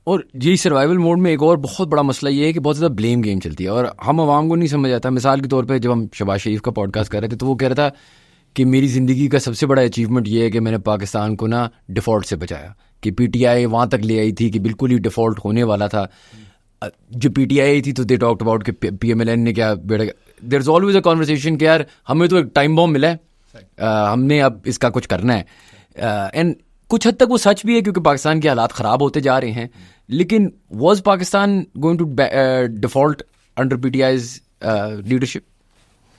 اور یہی survival mood میں ایک اور بہت بڑا مسئلہ یہ ہے کہ بہت زیادہ بلیم گیم چلتی ہے اور ہم عوام کو نہیں سمجھ آتا. مثال کے طور پہ جب ہم شہباز شریف کا پوڈ کاسٹ کر رہے تھے تو وہ کہہ رہا تھا کہ میری زندگی کا سب سے بڑا اچیومنٹ یہ ہے کہ میں نے پاکستان کو نا ڈیفالٹ سے بچایا, کہ پی ٹی آئی وہاں تک لے آئی تھی کہ بالکل ہی ڈیفالٹ ہونے والا تھا. جو پی ٹی آئی تھی تو دے ٹاکڈ اباؤٹ کہ پی ایم ایل این نے کیا بیٹا, دیر از آلویز اے کانورسیشن کہ یار ہمیں تو ایک ٹائم بام ملا ہے, ہم نے اب اس کا کچھ کرنا ہے. اینڈ کچھ حد تک وہ سچ بھی ہے کیونکہ پاکستان کے حالات خراب ہوتے جا رہے ہیں, لیکن was Pakistan going to default under P T I's leadership?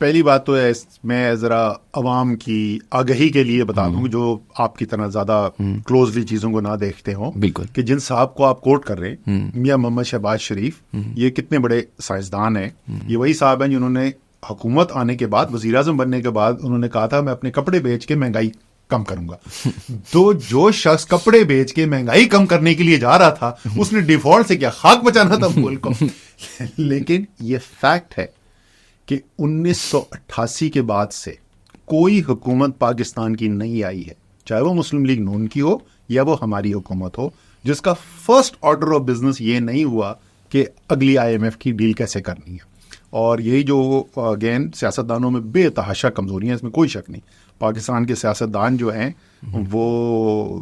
پہلی بات تو ہے میں ذرا عوام کی آگہی کے لیے بتا دوں جو آپ کی طرح زیادہ کلوزلی چیزوں کو نہ دیکھتے ہوں, بالکل, کہ جن صاحب کو آپ کوٹ کر رہے ہیں میاں محمد شہباز شریف, یہ کتنے بڑے سائنسدان ہیں. یہ وہی صاحب ہیں جنہوں نے حکومت آنے کے بعد, وزیر اعظم بننے کے بعد انہوں نے کہا تھا میں اپنے کپڑے بیچ کے مہنگائی کم کروں گا. تو جو شخص کپڑے بیچ کے مہنگائی کم کرنے کے لیے جا رہا تھا اس نے ڈیفالٹ سے کیا خاک بچانا تھا ملک کو. لیکن یہ فیکٹ ہے کہ 1988 کے بعد سے کوئی حکومت پاکستان کی نہیں آئی ہے, چاہے وہ مسلم لیگ نون کی ہو یا وہ ہماری حکومت ہو, جس کا فرسٹ آرڈر آف بزنس یہ نہیں ہوا کہ اگلی آئی ایم ایف کی ڈیل کیسے کرنی ہے. اور یہی جو اگین سیاستدانوں میں بے تحاشا کمزوریاں, اس میں کوئی شک نہیں. پاکستان کے سیاستدان جو ہیں وہ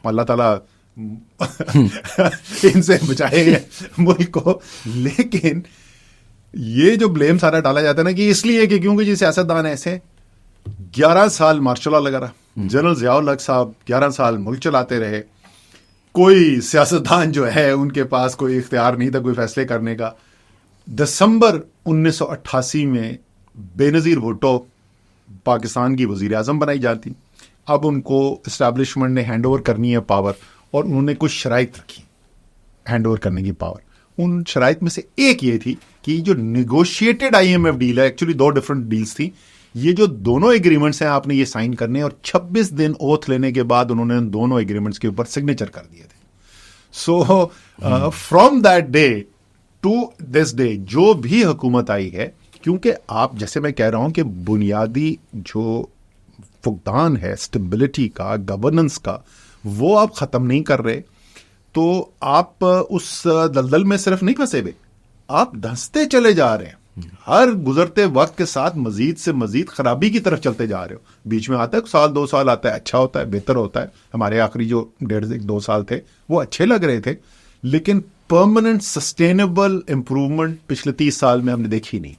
اللہ تعالیٰ ان سے بچائے ملک کو. لیکن یہ جو بلیم سارا ڈالا جاتا ہے نا کہ اس لیے کہ کیونکہ جی سیاستدان ایسے 11 سال مارشل لا لگا رہا, جنرل ضیاء الحق صاحب 11 سال ملک چلاتے رہے, کوئی سیاستدان جو ہے ان کے پاس کوئی اختیار نہیں تھا کوئی فیصلے کرنے کا. دسمبر 1988 میں بے نظیر بھٹو پاکستان کی وزیر اعظم بنائی جاتی. اب ان کو اسٹیبلشمنٹ نے ہینڈ اوور کرنی ہے پاور, اور انہوں نے کچھ شرائط رکھی ہینڈ اوور کرنے کی پاور. ان شرائط میں سے ایک یہ تھی کہ جو negotiated I M F deal ہے, ایکچولی 2 ڈفرنٹ ڈیلز تھی, یہ جو دونوں ایگریمنٹس ہیں آپ نے یہ سائن کرنے, اور 26 دن اوتھ لینے کے بعد انہوں نے دونوں ایگریمنٹس کے اوپر سگنیچر کر دیے تھے. So from that day to this day جو بھی حکومت آئی ہے, کیونکہ آپ جیسے میں کہہ رہا ہوں کہ بنیادی جو فقدان ہے اسٹیبلٹی کا, گورننس کا, وہ آپ ختم نہیں کر رہے, تو آپ اس دلدل میں صرف نہیں پھنسے ہوئے, آپ دھنستے چلے جا رہے ہیں. ہر گزرتے وقت کے ساتھ مزید سے مزید خرابی کی طرف چلتے جا رہے ہو. بیچ میں آتا ہے 1-2 سال آتا ہے, اچھا ہوتا ہے, بہتر ہوتا ہے. ہمارے آخری جو 1.5-2 سال تھے وہ اچھے لگ رہے تھے, لیکن پرماننٹ سسٹینیبل امپروومنٹ پچھلے 30 سال میں ہم نے دیکھی نہیں.